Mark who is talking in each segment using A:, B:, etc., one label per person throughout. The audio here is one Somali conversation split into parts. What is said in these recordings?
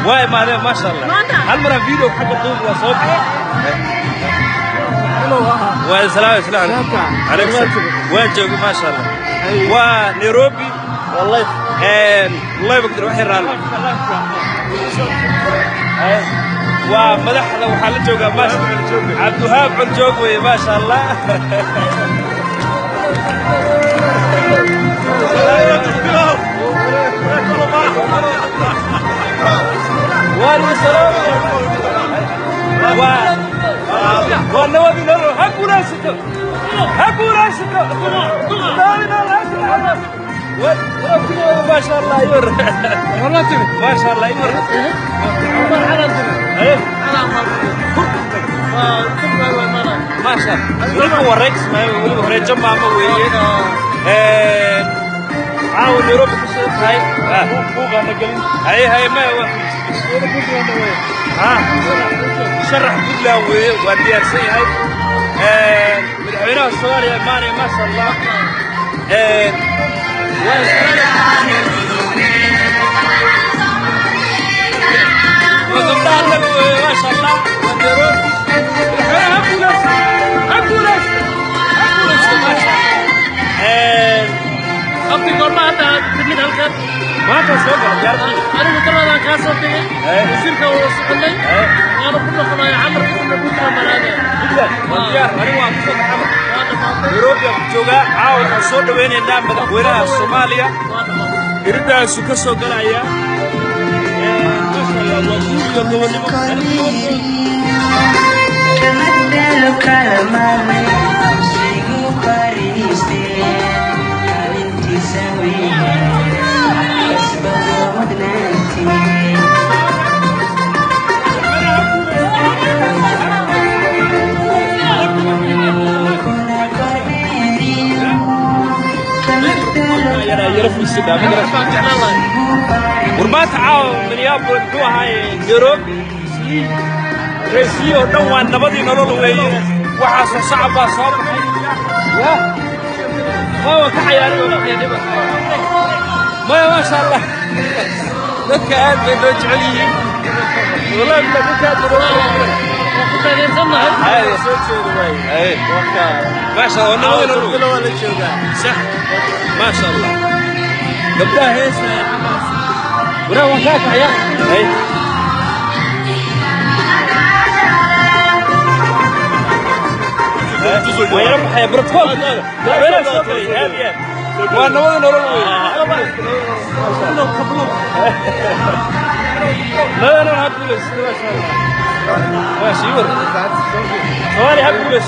A: واي ما شاء الله هل مرة فيديو حق الطوب وصوت وسلام عليكم وين جوي ما شاء الله ونيروبي
B: والله
A: والله بقدر وحير رالي ومدحنا وحال جوجا ما شاء الله عبد الوهاب علجوقوي ما شاء الله والنوابي نروح هكو ناسكو ما شاء الله يور ما شاء الله يور ما شاء الله هو ريكس ما هو ريجا ماما ويه عاون يوروب كسر هاي فوق أنا قلنا هاي ما هو شرح كله ودي أرسي هاي مدحونا الصواري ماني ما شاء الله وقمنا ما شاء الله ونروح هبولس ما شاء الله أبدي قرنا هذا تجد هالكات ما تصدق أنا متردد كاسوتي وسيرك وصلني أنا كنا خلاص عمر كنا بكرة ملاذ جدا أنا وأبوك محمد يوروبيا جوجا عاود صوت وين النام مدحونا الصومالية يرجع سكسو قلايا ما شاء الله يرفع السداد ورما تعاون من يابو دو هاي يوروب رئيسي ودوان نبضي نلول ويه وحاسو صعبا صار يا هو كحياري ولا كيدبا ما شاء الله لك قاعد بنرجعلي والله لك قاعد هاي ما شاء الله نلول صح ما شاء الله قبلها هيس يا حماس ورا وكاك يا اي ويربح يا بروتوكول وين صوتي هذه وانا وين نروح لا انا هقول ما شاء الله ماشي ور ثواني هقول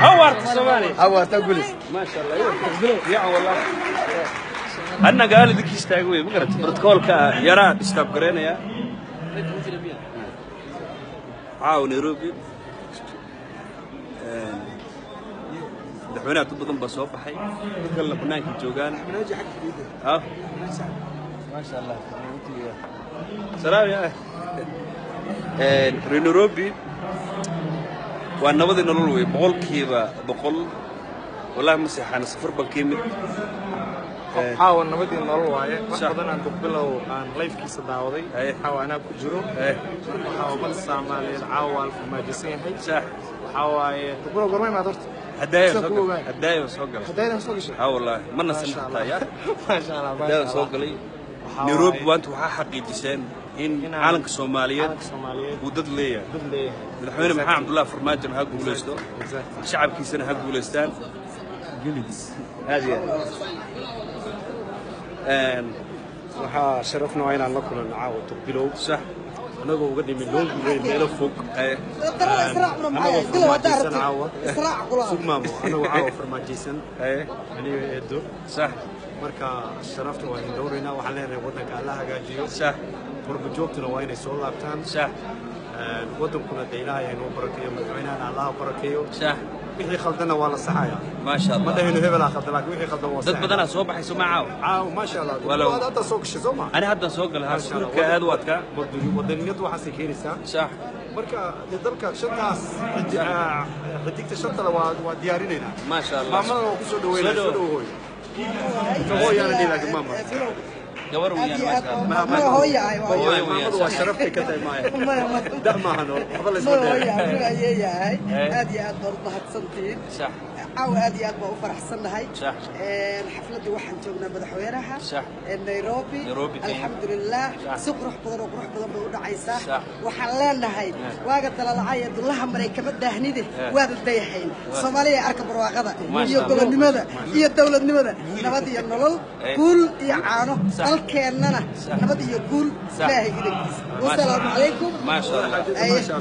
A: هورت ثواني
B: هورت اقول
A: ما شاء الله يا والله أنا قال ذيك يستعجوي بقرة بروتوكول يرى استاب قرينا يا عاون يروبي دحونا تبضن بصوب حي كل بنانك جوجان ما شاء الله سلام يا رينوروبي وأنا بدي نقول بقول كيبا بقول والله مسيح أنا صفر بالكيمي
B: حاول نبدي نروح وايه وحدنا عن قبله عن لايف كيس داودي حاول أنا كجرو حاول بس عمل العاول في مجلسين هاي
A: صح
B: حاول تقول قرمي ما درت
A: هدايا
B: سوق
A: والله ما نسمع يا
B: ما شاء الله
A: هدايا سوق لي نيروبي وانت وحا حقيقيسان إن عالم الصوماليين ودد ليه مدحونا محمد عبد الله فرماجن ها قولستو شعب كيسنا ها قولستان جليس هذه
B: waxaa sharafna waa inaan la kulan caawa tuqbilow
A: sax
B: anagoo uga dhimi loon guuray meelo fog sugmaamo anagoo caawa farmaajaysan aniga eedo
A: sax
B: marka sharafta waa in dowrayna waxaan leenahay waddanka alla hagaajiyo
A: sax
B: qurba joogtuna waa inay soo laabtaan
A: sax
B: waddankuna dee ilaahay inuu barakeeyo madaxweynahana allaha barakeeyo
A: sax
B: wixii khaldana waa la saxayaa
A: ما شاء الله
B: ما دهينو هبلا خلد لكن وحي خلد وصح
A: دد بدنا سoo baxayso ma caaw
B: ما شاء الله
A: ولو
B: هذا سوق شزوما
A: أنا هذا سوق لها سوق هذا وقتها
B: ودنيته waxaa keenaysa
A: صح
B: marka dalka shantaas xidigta shanta waa diyaarinayna
A: ما شاء الله
B: maamada ku soo dhaweeyay soo dhaweeyay
C: هو يعني لك ماما
A: gabar weeyaan
C: ما هو يا هو شرفتك كده معايا ده ما هنو خلاص
D: ما هو يا هادي aad baad mahadsantiin
A: صح
D: aad iyo aad baan u faraxsanahay
A: صح
D: xafladii waxaan joognaa madaxweynaha
A: صح
D: Nairobi alxamdulillah si qurux badan bay u dhacaysaa waxaan leenahay waaga dalalacay dullaha maray kama daahnide waad dayaxeen Soomaaliya arka barwaaqada iyo gobonimada iyo dawladnimada nabad iyo nolol guul iyo caano dalkeenana nabad iyo guul ilaahay idinkiisa wassalaamu calaykum
A: ما شاء الله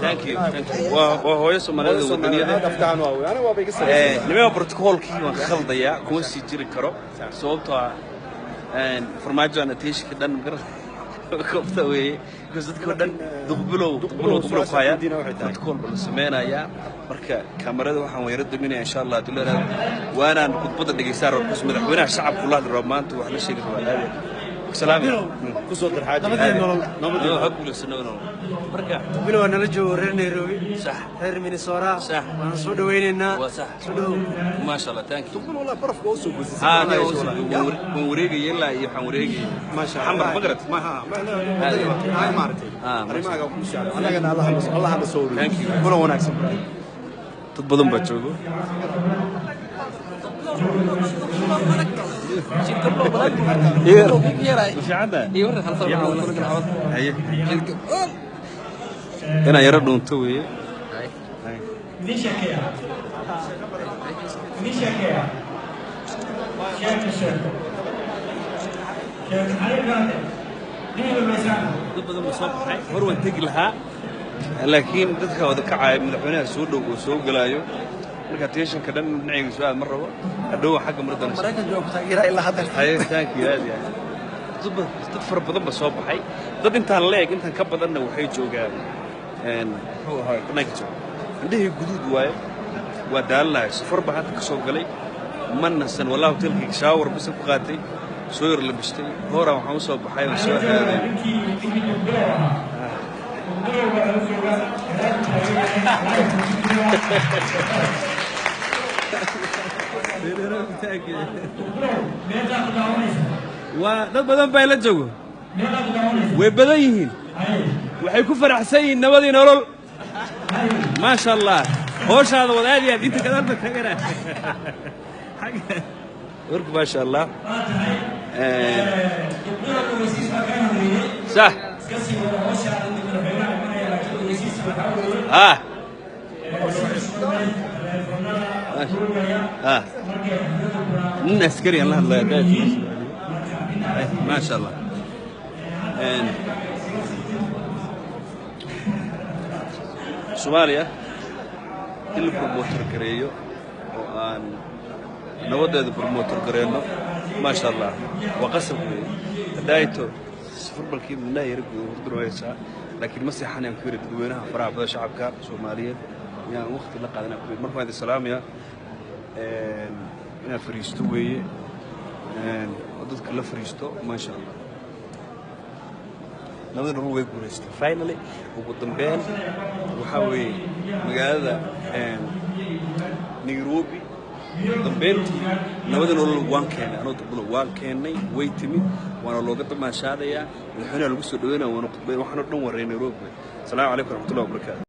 A: thank you وهو Soomaalida wadaniyada
C: daftaan waa weey ana waa bay
A: nimeeyo protocolkii waan khaldaya kuma sii jiri karo sababtoo ah farmaajo annotation dhan gar koobta weey dadka dhan duqbilow ku haya protocol bal sameynaya marka kamarada waxaan weerar doonaa insha Allah duleeraad waanaan khudbada dhageysan rabo madaxweynaha shacabku la hadlo maanta wax la sheegi rabaa سلام
C: كسر حاجة
A: نبدي هقول السنة مركا
E: بلو أنا لجوا رير نيروبي
A: صح
E: رير مينيسوتا
A: صح
E: أنا سود ويننا
A: صح ما شاء الله تانك
C: تقول والله برف قوسو بس
A: أنا وريجي يلا يفهم وريجي
C: ما شاء الله
A: حمر بقرت
C: ما هاي مارتي أنا ما قاعد كل شيء أنا قاعد الله هذا صوري
A: تانك يو
C: كله هناك
A: تبضم بتشوفه في عندها هنا يردون توي لكن dadka wada kacay madaxweynaha soo dhow oo soo galayo marka teeshan ka dhan dhinacayga su'aal mar rabo hadhow xagga mardan
E: maraykan joogta ilaa ilaa hadda
A: ay taanki yaadi dad far badan ba soo baxay dad intaan leeg intaan ka badanna waxay joogaan wuxuu ahaa dhanka jooga indhihii guduud waaye waa daalnahay safar baa hadda ka soo galay mannasan walaa hotelkii shower bis ku qaatay soo yar la bistay hore waxaan u soo baxay oo soo aaday dad badan baa la joogo way badan yihiin waxay ku faraxsan yihiin nabadii nolol ma sha Allah hooshada wadaadiyaad inta ka dalba tagana warku ma sha Allah صح من عسكري الله يبارك ما شاء الله Soomaaliya il promoter gareeyo oo aan nabadeeda promoter gareeno ma sha Allah waa qasab daaito futbolkii midna yargu hurduraysa laakiin ma seexanay ku yiri dadweynaha faraha badan shacabka Soomaaliyeed yaa waqti la qaadana ku markuu ay salaamiya ina fariisto weeye dadka la fariisto ma sha Allah nabada nolol way guuleystay finally ugu dambeyn waxa weeye magaalada Nairobi dambeyntii nabada nolol waan keenay anoo dad waan keenay way timid waana looga damaashaadaya madaxweynaha lagu soo dhaweynaa waana khudbay waxaan dhan wareey Nairobi salaamu alaykum warahmatullahi wabarakatuh